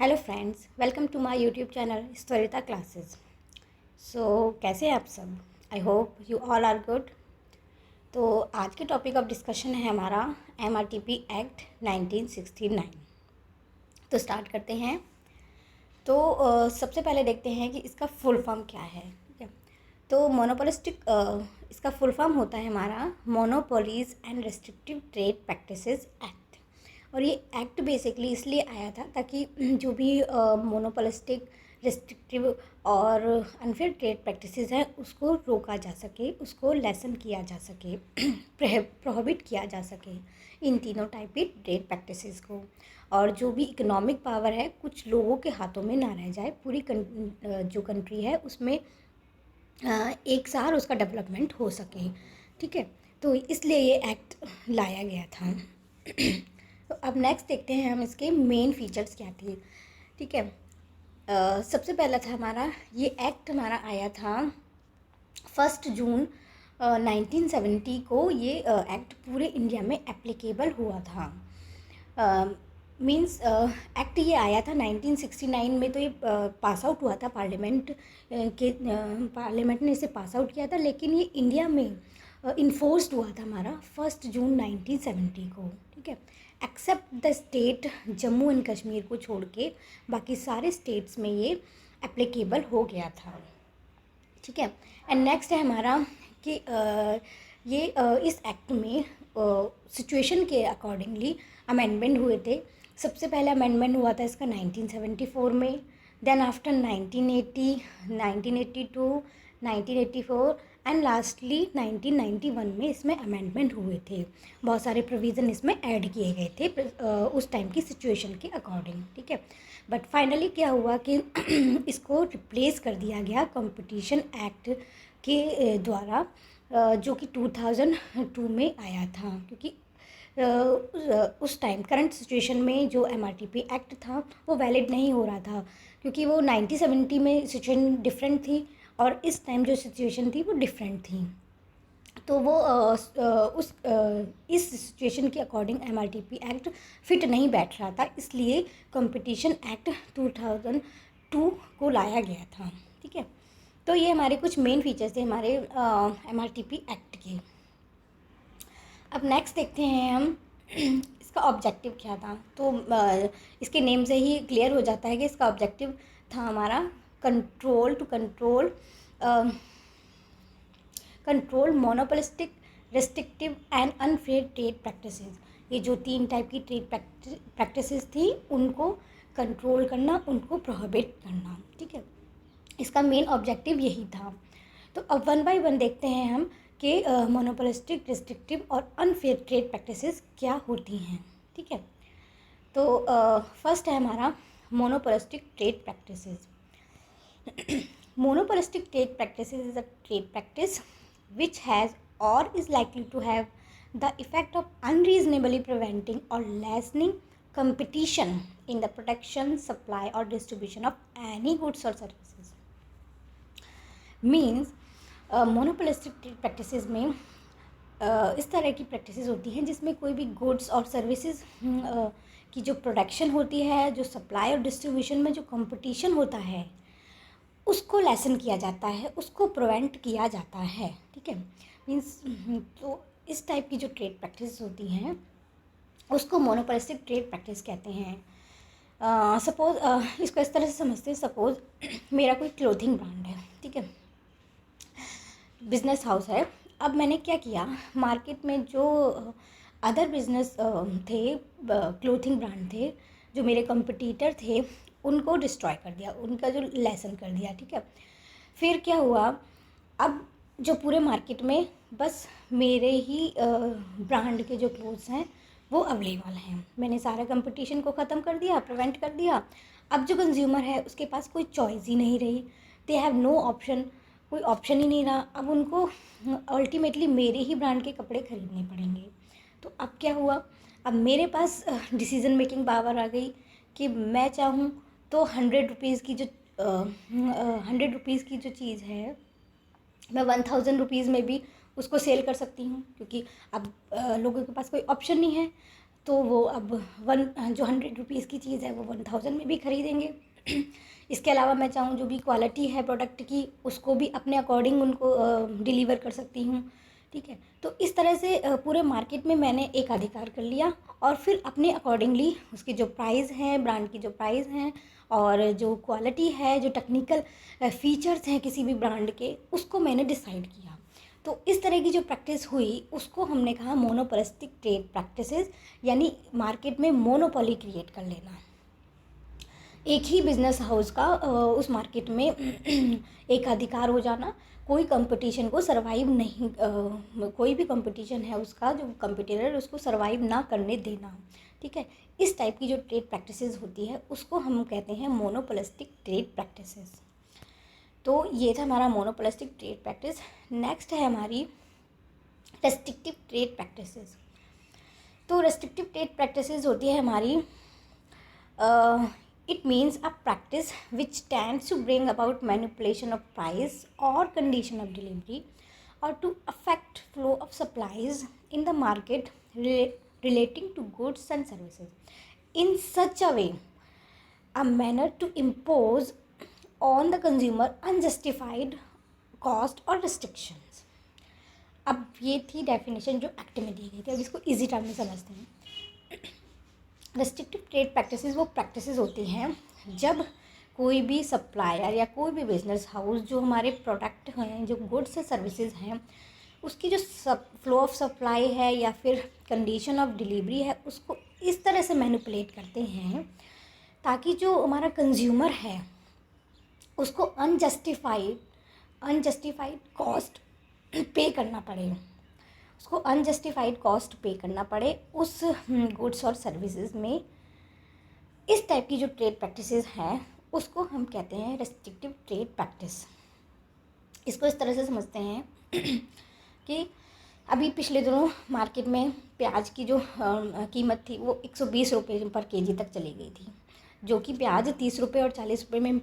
Hello friends, welcome to my YouTube channel Swarita classes. So कैसे हैं आप सब? I hope you all are good. तो आज के टॉपिक ऑफ डिस्कशन है हमारा MRTP एक्ट 1969। तो स्टार्ट करते हैं। तो सबसे पहले देखते हैं कि इसका फुल फॉर्म क्या है। ठीक है, तो मोनोपोलिस्टिक इसका फुल फॉर्म होता है हमारा monopolies and restrictive trade practices act. और ये एक्ट बेसिकली इसलिए आया था ताकि जो भी मोनोपोलिस्टिक, रिस्ट्रिक्टिव और अनफेयर ट्रेड प्रैक्टिसेस हैं उसको रोका जा सके, उसको लेसन किया जा सके, प्रोहिबिट किया जा सके इन तीनों टाइप की ट्रेड प्रैक्टिसेस को। और जो भी इकोनॉमिक पावर है कुछ लोगों के हाथों में ना रह जाए, पूरी जो कंट्री है उसमें एक साथ उसका डेवलपमेंट हो सके। ठीक है, तो इसलिए ये एक्ट लाया गया था। तो अब नेक्स्ट देखते हैं हम इसके मेन फीचर्स क्या थे। ठीक है, सबसे पहला था हमारा ये एक्ट हमारा आया था 1 जून 1970 को। ये एक्ट पूरे इंडिया में एप्लीकेबल हुआ था। मींस एक्ट ये आया था 1969 में, तो ये पास आउट हुआ था पार्लियामेंट ने इसे पास आउट किया था, लेकिन ये इंडिया में इन्फोर्स्ड हुआ था हमारा 1 जून 1970 को। ठीक है, except the state Jammu and Kashmir को छोड़ के बाकी सारे स्टेट्स में ये एप्लीकेबल हो गया था। ठीक है, एंड नेक्स्ट है हमारा कि ये इस एक्ट में सिचुएशन के अकॉर्डिंगली अमेंडमेंट हुए थे। सबसे पहला अमेंडमेंट हुआ था इसका 1974 में, देन आफ्टर 1980, 1982, 1984 एंड लास्टली 1991 में इसमें अमेंडमेंट हुए थे। बहुत सारे प्रोविज़न इसमें ऐड किए गए थे उस टाइम की सिचुएशन के अकॉर्डिंग। ठीक है, बट फाइनली क्या हुआ कि इसको रिप्लेस कर दिया गया कंपटीशन एक्ट के द्वारा, जो कि 2002 में आया था। क्योंकि उस टाइम करंट सिचुएशन में जो MRTP एक्ट था वो वैलिड नहीं हो रहा था, क्योंकि वो 1970 में सिचुएशन डिफरेंट थी और इस टाइम जो सिचुएशन थी वो डिफरेंट थी। तो वो इस सिचुएशन के अकॉर्डिंग MRTP एक्ट फिट नहीं बैठ रहा था, इसलिए कंपटीशन एक्ट 2002 को लाया गया था। ठीक है, तो ये हमारे कुछ मेन फीचर्स थे हमारे MRTP एक्ट के। अब नेक्स्ट देखते हैं हम इसका ऑब्जेक्टिव क्या था। तो इसके नेम से ही क्लियर हो जाता है कि इसका ऑब्जेक्टिव था हमारा control monopolistic, restrictive and unfair trade practices. ये जो 3 टाइप की ट्रेड प्रैक्टिसेस थी उनको कंट्रोल करना, उनको प्रोहिबिट करना। ठीक है, इसका मेन ऑब्जेक्टिव यही था। तो अब 1 बाय 1 देखते हैं हम कि मोनोपोलिस्टिक, रिस्ट्रिक्टिव और अनफेयर ट्रेड प्रैक्टिसेस क्या होती हैं। ठीक है, तो फर्स्ट है हमारा monopolistic trade practices. Monopolistic trade practices is a trade practice which has or is likely to have the effect of unreasonably preventing or lessening competition in the production, supply or distribution of any goods or services. Means monopolistic trade practices में इस तरह की practices होती हैं जिसमें कोई भी goods और सर्विसेज की जो प्रोडक्शन होती है, जो सप्लाई और डिस्ट्रीब्यूशन में जो कंपटीशन होता है उसको लेसन किया जाता है, उसको प्रिवेंट किया जाता है। ठीक है, मीन्स तो इस टाइप की जो ट्रेड प्रैक्टिस होती हैं उसको मोनोपोलिस्टिक ट्रेड प्रैक्टिस कहते हैं। सपोज इसको इस तरह से समझते हैं, सपोज मेरा कोई क्लोथिंग ब्रांड है। ठीक है, बिजनेस हाउस है। अब मैंने क्या किया, मार्केट में जो अदर बिजनेस थे, क्लोथिंग ब्रांड थे, जो मेरे कंपटीटर थे, उनको डिस्ट्रॉय कर दिया, उनका जो लेसन कर दिया। ठीक है, फिर क्या हुआ, अब जो पूरे मार्केट में बस मेरे ही ब्रांड के जो क्लोथ्स हैं वो अवेलेबल हैं। मैंने सारा कंपटीशन को ख़त्म कर दिया, प्रिवेंट कर दिया। अब जो कंज्यूमर है उसके पास कोई चॉइस ही नहीं रही, दे हैव नो ऑप्शन, कोई ऑप्शन ही नहीं रहा। अब उनको अल्टीमेटली मेरे ही ब्रांड के कपड़े खरीदने पड़ेंगे। तो अब क्या हुआ, अब मेरे पास डिसीज़न मेकिंग पावर आ गई कि मैं चाहूँ तो 100 रुपीज़ की जो 100 रुपीज़ की जो चीज़ है मैं 1000 रुपीज़ में भी उसको सेल कर सकती हूँ, क्योंकि अब लोगों के पास कोई ऑप्शन नहीं है। तो वो अब जो 100 रुपीज़ की चीज़ है वो 1000 में भी खरीदेंगे। इसके अलावा मैं चाहूँ जो भी क्वालिटी है प्रोडक्ट की उसको भी अपने अकॉर्डिंग उनको डिलीवर कर सकती हूँ, ठीक है। तो इस तरह से पूरे मार्केट में मैंने एक अधिकार कर लिया और फिर अपने अकॉर्डिंगली उसकी जो प्राइस हैं, ब्रांड की जो प्राइस हैं और जो क्वालिटी है, जो टेक्निकल फीचर्स हैं किसी भी ब्रांड के, उसको मैंने डिसाइड किया। तो इस तरह की जो प्रैक्टिस हुई उसको हमने कहा मोनोपोलिस्टिक ट्रेड प्रैक्टिसेस, यानी मार्केट में मोनोपोली क्रिएट कर लेना। एक ही बिजनेस हाउस का उस मार्केट में एक अधिकार हो जाना, कोई कंपटीशन को सरवाइव नहीं, कोई भी कंपटीशन है उसका जो कंपटीटर उसको सरवाइव ना करने देना, ठीक है। इस टाइप की जो ट्रेड प्रैक्टिसेस होती है उसको हम कहते हैं मोनोपोलिस्टिक ट्रेड प्रैक्टिसेस। तो ये था हमारा मोनोपोलिस्टिक ट्रेड प्रैक्टिस। नेक्स्ट है हमारी रेस्ट्रिक्टिव ट्रेड प्रैक्टिसेस। तो रेस्ट्रिक्टिव ट्रेड प्रैक्टिसेस होती है हमारी it means a practice which tends to bring about manipulation of price or condition of delivery or to affect flow of supplies in the market relating to goods and services in such a way, a manner to impose on the consumer unjustified cost or restrictions। अब ये थी definition जो act में दी गई थी। अब इसको easy term में समझते हैं। रेस्ट्रिक्टिव ट्रेड प्रैक्टिसेस वो प्रैक्टिसेस होती हैं जब कोई भी सप्लायर या कोई भी बिजनेस हाउस जो हमारे प्रोडक्ट हैं, जो गुड्स या सर्विसेज हैं, उसकी जो फ्लो ऑफ सप्लाई है या फिर कंडीशन ऑफ डिलीवरी है उसको इस तरह से मैनिपुलेट करते हैं ताकि जो हमारा कंज्यूमर है उसको अनजस्टिफाइड कॉस्ट पे करना पड़े, उसको अनजस्टिफाइड कॉस्ट पे करना पड़े उस गुड्स और सर्विसेज में। इस टाइप की जो ट्रेड प्रैक्टिसेस हैं उसको हम कहते हैं रेस्ट्रिक्टिव ट्रेड प्रैक्टिस। इसको इस तरह से समझते हैं कि अभी पिछले दिनों मार्केट में प्याज की जो कीमत थी वो 120 रुपये पर केजी तक चली गई थी, जो कि प्याज 30 रुपये और 40 रुपये में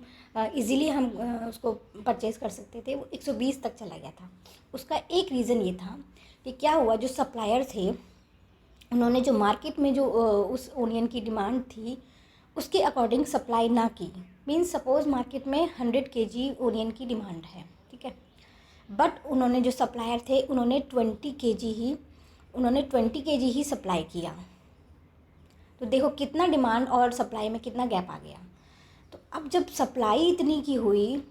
इजीली हम उसको परचेज़ कर सकते थे, वो 120 तक चला गया था। उसका एक रीज़न ये था कि क्या हुआ, जो सप्लायर थे उन्होंने जो मार्केट में जो उस ओनियन की डिमांड थी उसके अकॉर्डिंग सप्लाई ना की। मीन्स सपोज़ मार्केट में 100 केजी ओनियन की डिमांड है, ठीक है, बट उन्होंने जो सप्लायर थे उन्होंने 20 केजी ही सप्लाई किया। तो देखो कितना डिमांड और सप्लाई में कितना गैप आ गया। तो अब जब सप्लाई इतनी की हुई,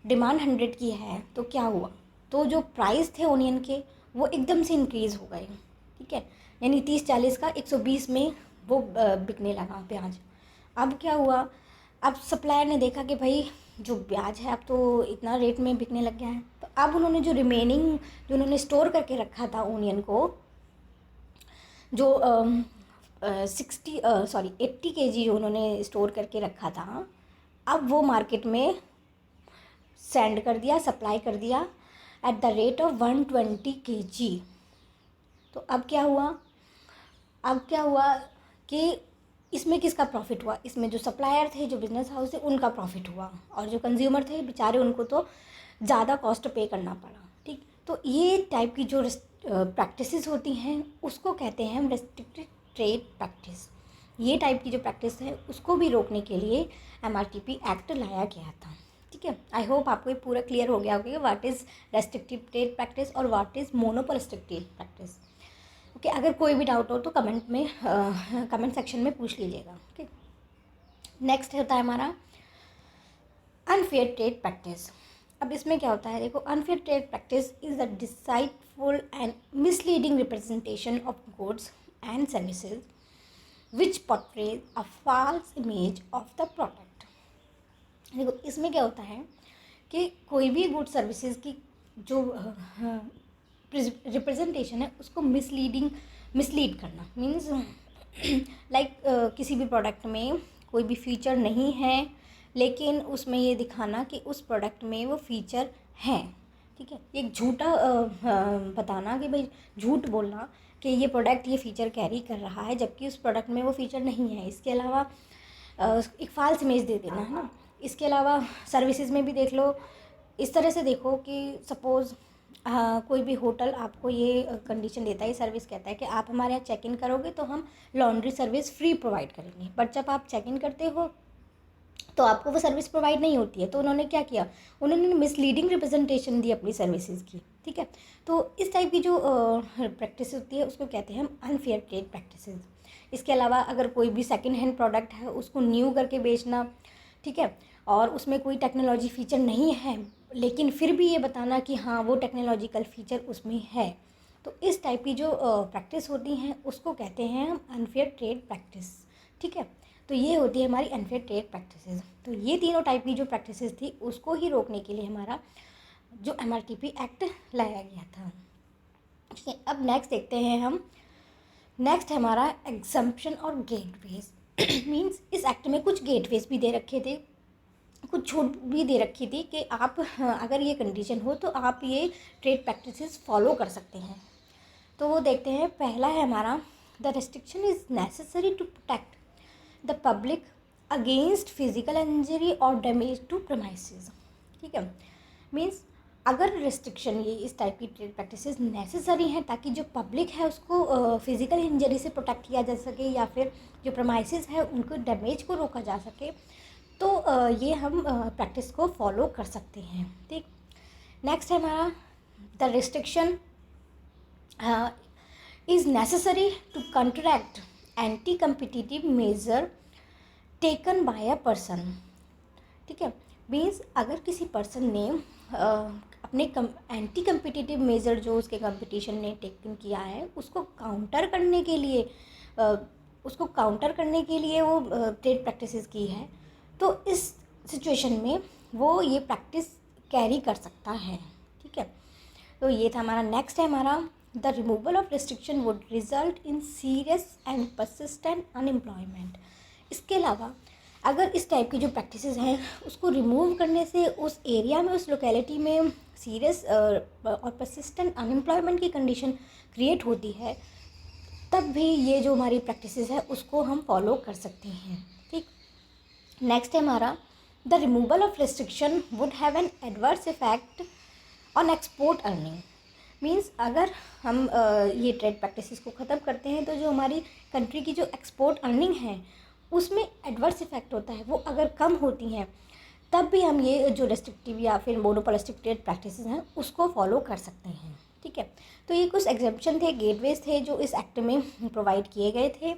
डिमांड 100 की है, तो क्या हुआ, तो जो प्राइस थे ओनियन के वो एकदम से इंक्रीज़ हो गए, ठीक है, यानी 30-40 का 120 में वो बिकने लगा प्याज। अब क्या हुआ, अब सप्लायर ने देखा कि भाई जो प्याज है अब तो इतना रेट में बिकने लग गया है, तो अब उन्होंने जो रिमेनिंग जो उन्होंने स्टोर करके रखा था ओनियन को, जो 80 केजी जो उन्होंने स्टोर करके रखा था, अब वो मार्केट में सेंड कर दिया, सप्लाई कर दिया at the rate of 120 KG. तो अब क्या हुआ कि इसमें किसका प्रॉफिट हुआ, इसमें जो सप्लायर थे, जो बिजनेस हाउस थे, उनका प्रॉफिट हुआ, और जो कंज्यूमर थे बेचारे उनको तो ज़्यादा कॉस्ट पे करना पड़ा, ठीक। तो ये टाइप की जो प्रैक्टिसेस होती हैं उसको कहते हैं हम रेस्ट्रिक्टिव ट्रेड प्रैक्टिस। ये टाइप की जो प्रैक्टिस है उसको भी रोकने के लिए MRTP एक्ट लाया गया था, ठीक है। आई होप आपको ये पूरा क्लियर हो गया होगा कि what is restrictive trade practice और what is monopolistic trade practice. Okay, अगर कोई भी डाउट हो तो कमेंट सेक्शन में पूछ लीजिएगा, ओके। नेक्स्ट होता है हमारा अनफेयर ट्रेड प्रैक्टिस। अब इसमें क्या होता है, देखो, unfair trade practice is the deceitful and misleading representation of goods and services which portrays a false image of the product. देखो इसमें क्या होता है कि कोई भी गुड सर्विसेज की जो रिप्रेजेंटेशन है उसको मिसलीड करना, मीन्स लाइक किसी भी प्रोडक्ट में कोई भी फीचर नहीं है लेकिन उसमें ये दिखाना कि उस प्रोडक्ट में वो फीचर हैं, ठीक है। एक झूठा बताना कि भाई, झूठ बोलना कि ये प्रोडक्ट ये फ़ीचर कैरी कर रहा है जबकि उस प्रोडक्ट में वो फ़ीचर नहीं है। इसके अलावा एक फ़ाल्स इमेज दे देना, है ना। इसके अलावा सर्विसेज में भी देख लो, इस तरह से देखो कि सपोज़ कोई भी होटल आपको ये कंडीशन देता है, सर्विस कहता है कि आप हमारे यहाँ चेक इन करोगे तो हम लॉन्ड्री सर्विस फ्री प्रोवाइड करेंगे, बट जब आप चेक इन करते हो तो आपको वो सर्विस प्रोवाइड नहीं होती है। तो उन्होंने क्या किया, उन्होंने मिसलीडिंग रिप्रेजेंटेशन दी अपनी सर्विसेज की, ठीक है। तो इस टाइप की जो प्रैक्टिस होती है उसको कहते हैं हम अनफेयर ट्रेड प्रैक्टिसेस। इसके अलावा अगर कोई भी सेकंड हैंड प्रोडक्ट है उसको न्यू करके बेचना, ठीक है, और उसमें कोई टेक्नोलॉजी फीचर नहीं है लेकिन फिर भी ये बताना कि हाँ वो टेक्नोलॉजिकल फीचर उसमें है, तो इस टाइप की जो प्रैक्टिस होती हैं उसको कहते हैं हम अनफेयर ट्रेड प्रैक्टिस, ठीक है। तो ये होती है हमारी अनफेयर ट्रेड प्रैक्टिसेस। तो ये तीनों टाइप की जो प्रैक्टिसेस थी उसको ही रोकने के लिए हमारा जो MRTP एक्ट लाया गया था, ठीक है। अब नेक्स्ट देखते हैं हम, नेक्स्ट है हमारा एग्जम्पशन और गेटवेज। मीन्स इस एक्ट में कुछ गेटवेज भी दे रखे थे, कुछ छूट भी दे रखी थी कि आप अगर ये कंडीशन हो तो आप ये ट्रेड प्रैक्टिसेस फॉलो कर सकते हैं। तो वो देखते हैं, पहला है हमारा the restriction is necessary to protect the public against physical injury और डैमेज टू प्रमाइसेस, ठीक है। मीन्स अगर रिस्ट्रिक्शन ये इस टाइप की ट्रेड प्रैक्टिसेस नेसेसरी हैं ताकि जो पब्लिक है उसको फिजिकल इंजरी से प्रोटेक्ट किया जा सके या फिर जो प्रमाइसेस है उनको डैमेज को रोका जा सके, तो ये हम प्रैक्टिस को फॉलो कर सकते हैं, ठीक। नेक्स्ट है हमारा the restriction is necessary to contract anti competitive measure taken by a person, ठीक है। मीन्स अगर किसी पर्सन ने अपने एंटी कम्पिटिटिव मेजर जो उसके कंपटीशन ने टेकन किया है उसको काउंटर करने के लिए वो ट्रेड प्रैक्टिसेस की है, तो इस सिचुएशन में वो ये प्रैक्टिस कैरी कर सकता है, ठीक है। तो ये था हमारा। नेक्स्ट है हमारा the removal of restriction would result in serious and persistent unemployment. इसके अलावा अगर इस टाइप की जो प्रैक्टिसेस हैं उसको रिमूव करने से उस एरिया में, उस लोकेलिटी में सीरियस और परसिस्टेंट अनएम्प्लॉयमेंट की कंडीशन क्रिएट होती है, तब भी ये जो हमारी प्रैक्टिसेस है उसको हम फॉलो कर सकते हैं, ठीक। नेक्स्ट है हमारा the removal of restriction would have an adverse effect on export earning. Means अगर हम ये ट्रेड प्रैक्टिसेस को ख़त्म करते हैं तो जो हमारी कंट्री की जो एक्सपोर्ट अर्निंग है उसमें एडवर्स इफेक्ट होता है, वो अगर कम होती हैं तब भी हम ये जो रेस्ट्रिक्टिव या फिर मोनोपोलिस्टिक ट्रेड प्रैक्टिसेस हैं उसको फॉलो कर सकते हैं, ठीक है। तो ये कुछ एग्जेम्पशन थे, गेटवेज थे जो इस एक्ट में प्रोवाइड किए गए थे,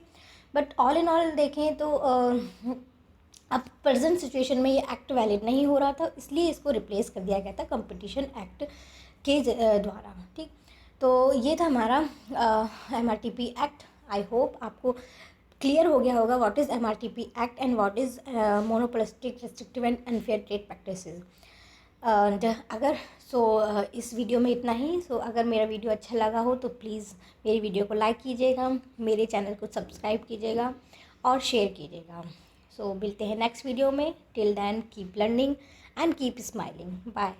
बट ऑल इन ऑल देखें तो अब प्रेजेंट सिचुएशन में ये एक्ट वैलिड नहीं हो रहा था, इसलिए इसको रिप्लेस कर दिया गया था कंपटीशन एक्ट के द्वारा, ठीक। तो ये था हमारा MRTP एक्ट। आई होप आपको क्लियर हो गया होगा what is MRTP act and what is monopolistic restrictive and unfair trade practices. अगर इस वीडियो में इतना ही। अगर मेरा वीडियो अच्छा लगा हो तो प्लीज़ मेरी वीडियो को लाइक कीजिएगा, मेरे चैनल को सब्सक्राइब कीजिएगा और शेयर कीजिएगा। मिलते हैं नेक्स्ट वीडियो में। Till then keep learning and keep smiling. Bye.